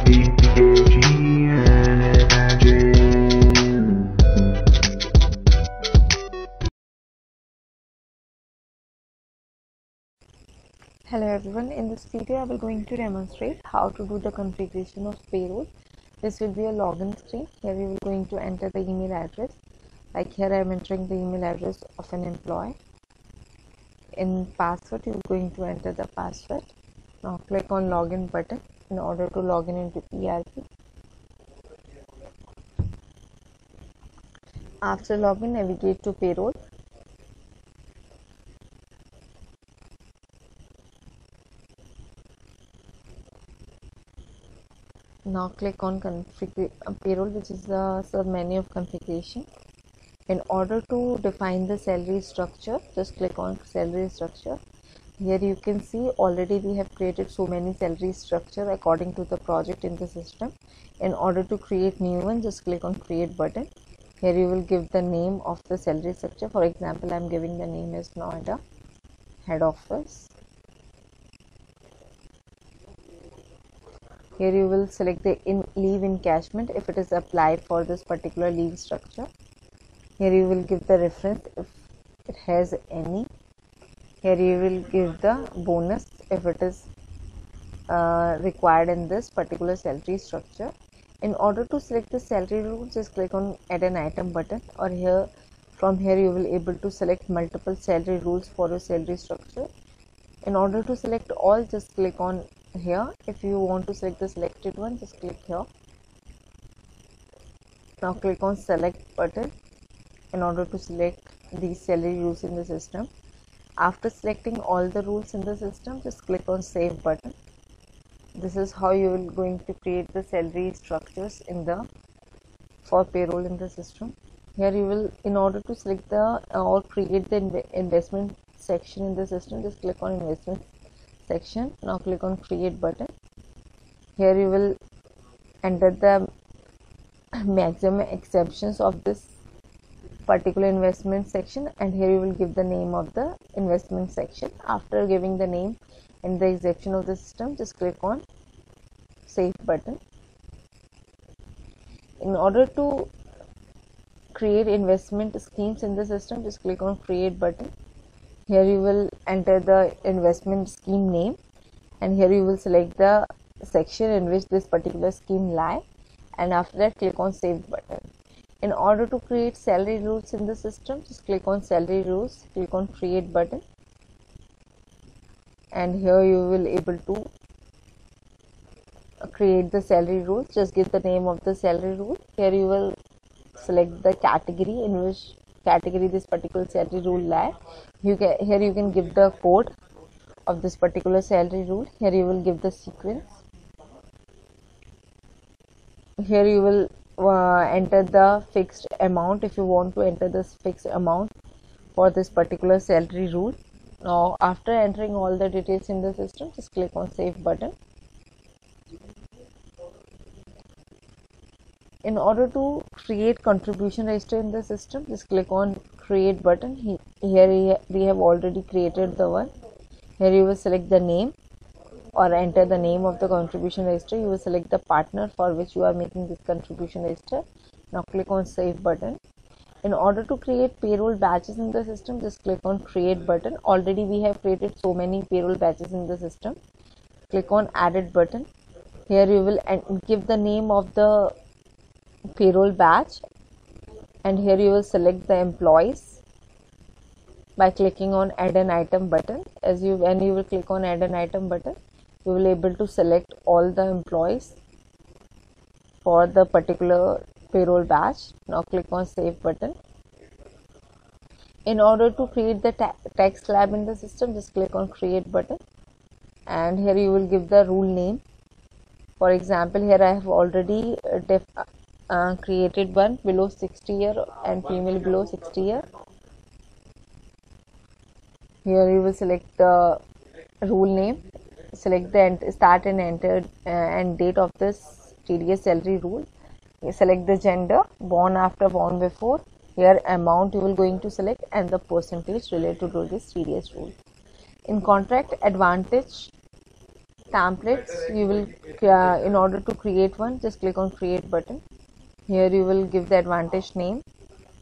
Hello everyone, in this video I will going to demonstrate how to do the configuration of payroll. This will be a login screen. Here we will going to enter the email address. Like here I am entering the email address of an employee. In password you are going to enter the password. Now click on login button in order to log in into ERP. After login, navigate to payroll. Now click on payroll, which is the sub menu of configuration. In order to define the salary structure, just click on salary structure. Here you can see already we have created so many salary structure according to the project in the system. In order to create new one, just click on create button. Here you will give the name of the salary structure. For example, I am giving the name as Noida head office. Here you will select the leave encashment if it is applied for this particular leave structure. Here you will give the reference if it has any. Here you will give the bonus if it is required in this particular salary structure. In order to select the salary rule, just click on add an item button, or from here you will able to select multiple salary rules for your salary structure. In order to select all, just click on here. If you want to select the selected one, just click here. Now click on select button in order to select these salary rules in the system. After selecting all the rules in the system, just click on save button. This is how you will going to create the salary structures for payroll in the system. Here you will, in order to select the or create the investment section in the system, just click on investment section. Now click on create button. Here you will enter the maximum exemptions of this particular investment section, and here you will give the name of the investment section. After giving the name and the exemption of the system, just click on save button. In order to create investment schemes in the system, just click on create button. Here you will enter the investment scheme name, and here you will select the section in which this particular scheme lie, and after that click on save button. In order to create salary rules in the system, just click on salary rules, click on create button, and here you will able to create the salary rules. Just give the name of the salary rule. Here you will select the category in which category this particular salary rule lie. Here you can give the code of this particular salary rule. Here you will give the sequence. Here you will enter the fixed amount if you want to enter this fixed amount for this particular salary rule. Now after entering all the details in the system, just click on save button. In order to create contribution register in the system, just click on create button. Here we have already created the one. Here you will select the name or enter the name of the contribution register. You will select the partner for which you are making this contribution register. Now click on save button. In order to create payroll batches in the system, just click on create button. Already we have created so many payroll batches in the system. Click on added button. Here you will give the name of the payroll batch, and here you will select the employees by clicking on add an item button. When you will click on add an item button, you will able to select all the employees for the particular payroll batch. Now click on save button. In order to create the tax slab in the system, just click on create button, and here you will give the rule name. For example, here I have already created one below 60 year and female below 60 year. Here you will select the rule name, select the start and enter and date of this TDS salary rule. You select the gender, born after, born before. Here amount you will going to select, and the percentage related to this TDS rule. In contract advantage, templates, you will in order to create one, just click on create button. Here you will give the advantage name,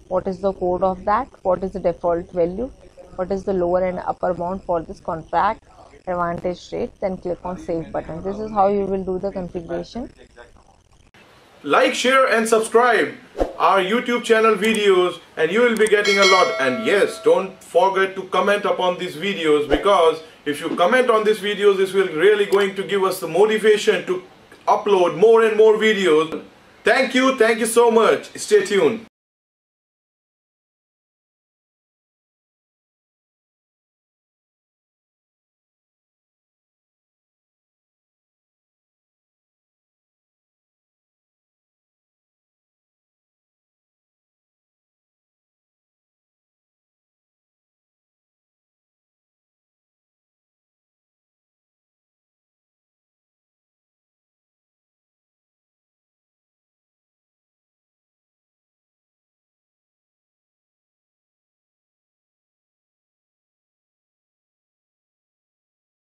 what is the code of that, what is the default value, what is the lower and upper bound for this contract, advantage rate, then click on save button. This is how you will do the configuration. Like, share and subscribe our YouTube channel videos and you will be getting a lot. And yes, don't forget to comment upon these videos, because if you comment on these videos, this will really going to give us the motivation to upload more and more videos. Thank you so much. Stay tuned.